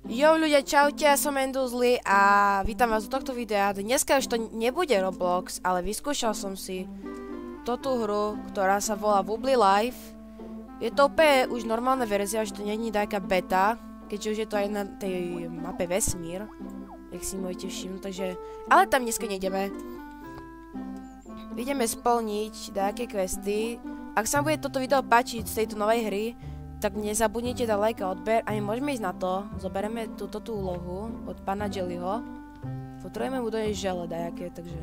Jo ľudia, čaute, ja som Enduzli a vítam vás do tohto videa. Dneska už to nebude Roblox, ale vyskúšal som si túto hru, ktorá sa volá Wobbly Life. Je to úplne už normálna verzia, že to není nejaká beta, keďže už je to aj na tej mape Vesmír, jak si môžete všimnúť, takže... Ale tam dneska nejdeme. Ideme splniť nejaké questy. Ak sa vám bude toto video páčiť z tejto novej hry, tak nezabudnite dať like a odber a my môžeme ísť na to. Zoberieme túto úlohu od pána Jellyho. Potrebujeme mu dojsť žele dajaké, takže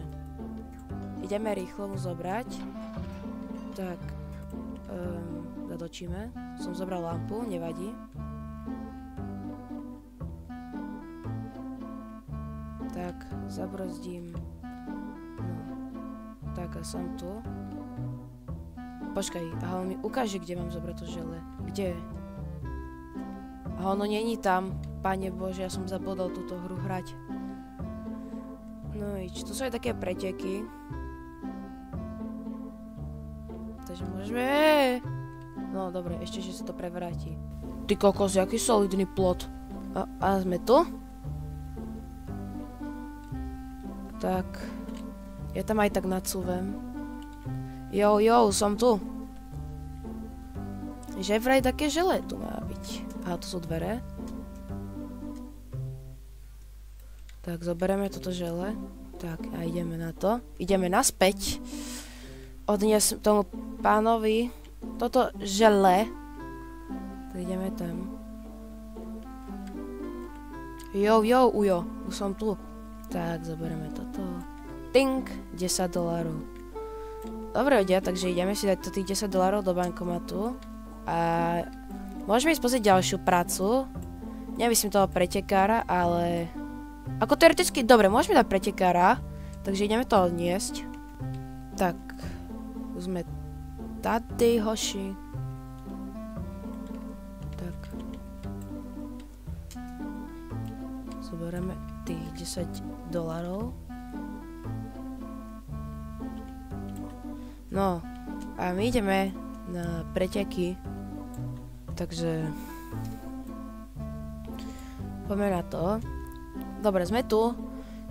ideme rýchlo mu zobrať. Tak, zatočíme. Som zobral lampu, nevadí. Tak, zabrozdím. No, tak a som tu. Počkaj, a on mi ukáže, kde mám zobrať to žele. Kde? A ono není tam. Pane Bože, ja som zabudol túto hru hrať. No ič, tu sú aj také preteky. Takže môžeme... No dobre, ešte, že sa to prevráti. Ty kokos, jaký solidný plot. A sme tu? Tak... Ja tam aj tak nacúvem. Jo, som tu. Že vraj také žele tu má byť. Aha, tu sú dvere. Tak, zoberieme toto žele. Tak, a ideme na to. Ideme naspäť. Odniesť tomu pánovi toto žele. Tak ideme tam. Jo, ujo. Už som tu. Tak, zoberieme toto. Tink, $10. Dobre ľudia, takže ideme si dať to tých $10 do bankomatu. A môžeme ísť pozrieť ďalšiu prácu. Nemyslím toho pretekára, ale... Ako teoreticky, dobre, môžeme dať pretekára. Takže ideme to odniesť. Tak. Už sme tady, hoši. Tak. Zoberieme tých $10. No, a my ideme na preteky, takže poďme na to. Dobre, sme tu,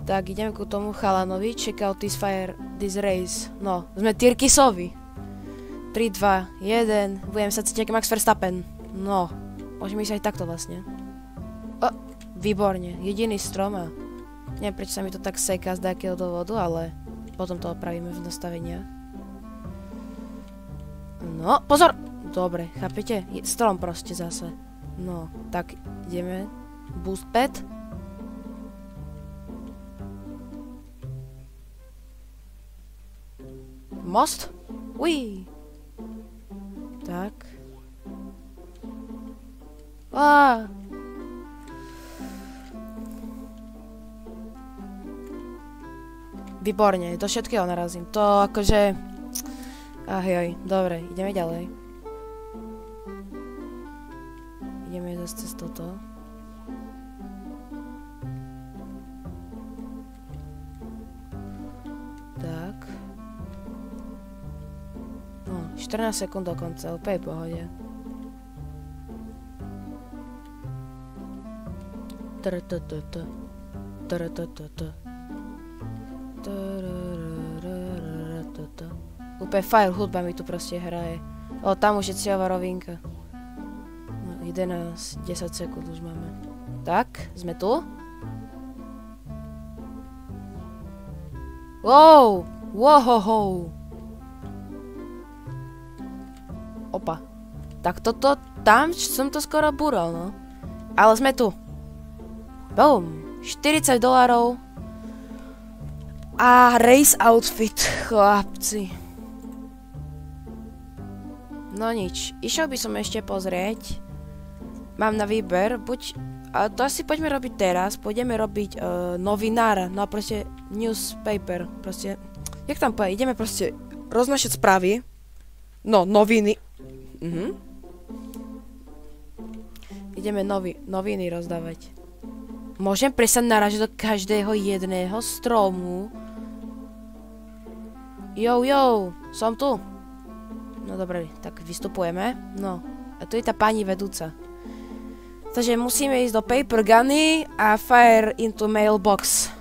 tak ideme ku tomu chalanovi, check out this fire, this race. No, sme Tyrkisovi. 3, 2, 1, budem sa cítiť ako Max Verstappen. No, môžeme ísť aj takto vlastne. O, výborne, jediný strom a neviem, prečo sa mi to tak seká z nejakého dôvodu, ale potom to opravíme v nastaveniach. No, pozor! Dobre, chápete? Je strom proste zase. No, tak ideme. Boost pad. Most. Uí. Tak. Á. Výborne, do všetkého narazím. To akože... Ahoj, dobre, ideme ďalej. Ideme zase cez toto. Tak. No, 14 sekúnd do konca, úplne v pohode. Úplne fajn hudba mi tu proste hraje. O, tam už je cieľová rovinka. No, 11, 10 sekúnd už máme. Tak, sme tu. Wow! Wohoho! Opa. Tak toto, tam som to skoro búral, no. Ale sme tu. Boom! $40. A race outfit, chlapci. No nič, išiel by som ešte pozrieť. Mám na výber, buď... A to asi poďme robiť teraz, pôjdeme robiť novinára, no a proste newspaper, proste... Jak tam povedať, ideme proste roznášať správy. No, noviny. Ideme noviny rozdávať. Môžem presať naražiť do každého jedného stromu. Jo, som tu. No dobre, tak vystupujeme. No, a tu je tá pani vedúca. Takže musíme ísť do Paper Gunny a Fire into Mailbox.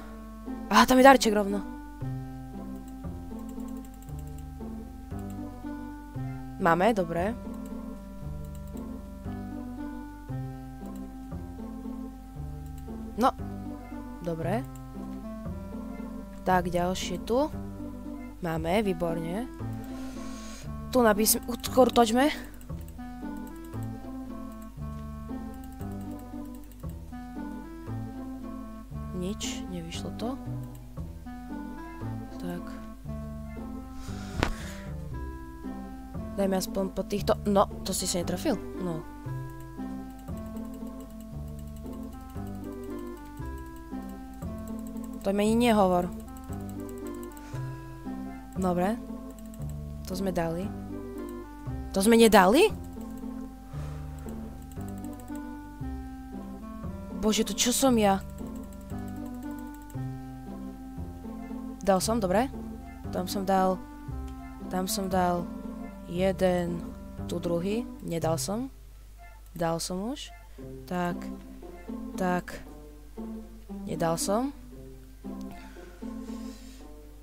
Aha, tam je darček rovno. Máme, dobre. No, dobre. Tak, ďalšie tu. Máme, výborne. Tu napísme, skôr točme. Nič, nevyšlo to. Tak. Dajme aspoň po týchto... No, to si sa netrafil. No. To mi ani nehovor. Dobre. To sme dali. To sme nedali? Bože, to čo som ja? Dal som, dobre. Tam som dal jeden, tu druhý. Nedal som. Dal som už. Tak. Nedal som.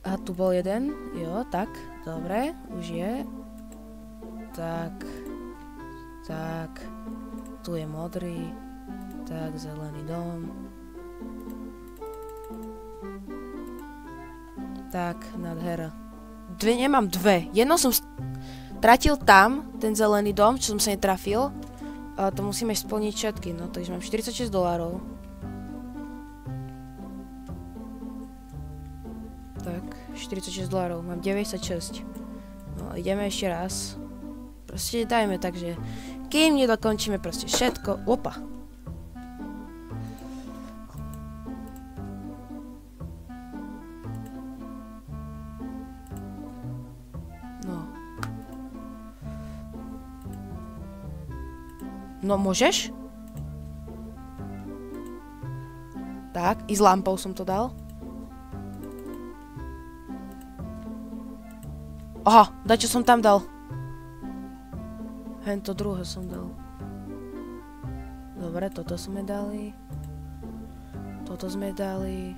A tu bol jeden. Jo, tak. Dobre, už je. Tak. Tu je modrý. Tak, zelený dom. Tak, nádhera. Nemám dve. Jedno som tratil tam, ten zelený dom, čo som sa netrafil. Ale to musíme splniť všetky, no, takže mám $46. Tak, $46, mám 96. No, ideme ešte raz. Proste dajme tak, že kým nedokončíme proste všetko. Opa. No, môžeš? Tak, i s lampou som to dal. Aha, daj, čo som tam dal. Hento druhé som dal. Dobre, toto sme dali. Toto sme dali.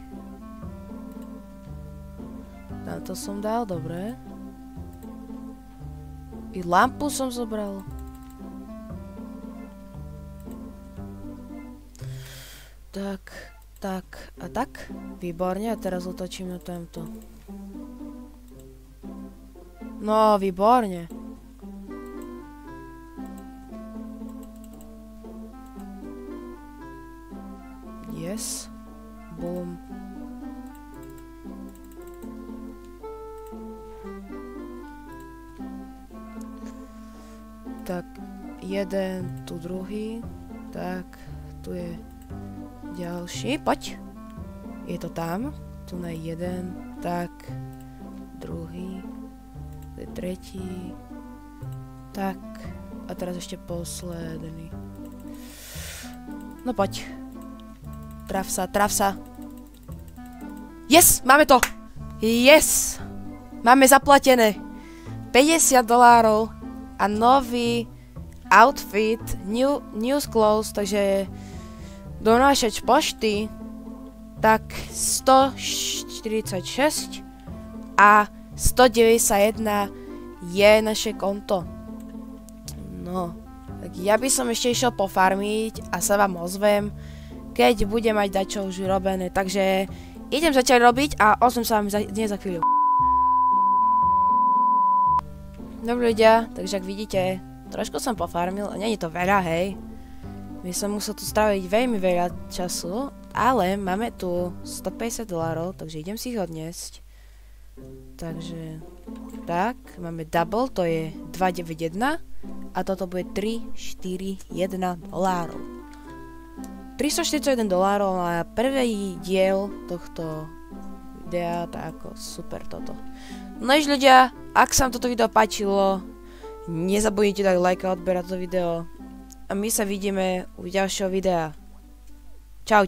Tamto som dal, dobre. I lampu som zobral. Tak a tak. Výborne, a teraz otočím na tamto. No, výborne. Yes. Boom. Tak, jeden, tu druhý. Tak, tu je ďalší, poď. Je to tam. Tu na jeden. Tak. Druhý. Tu je tretí. Tak. A teraz ešte posledný. No poď. Traf sa. Yes! Máme to! Yes! Máme zaplatené $50 a nový outfit, news clothes, takže donášač pošty, tak 146 a 191 je naše konto. No, tak ja by som ešte išiel pofarmiť a sa vám ozvem, keď budem mať dačo už urobené. Takže idem zatiaľ robiť a ozvem sa vám dnes za chvíľu. Dobre ľudia, takže ak vidíte, trošku som pofarmil, a nie je to veľa, hej. My som musel tu stráviť veľmi veľa času, ale máme tu $150, takže idem si ich odniesť. Takže, tak, máme double, to je 291 a toto bude $341. $341 a prvý diel tohto videa, tak ako super toto. No iž ľudia, ak sa vám toto video páčilo, nezabudnite dať like a odberať to video. A my sa vidíme u ďalšieho videa. Čaute.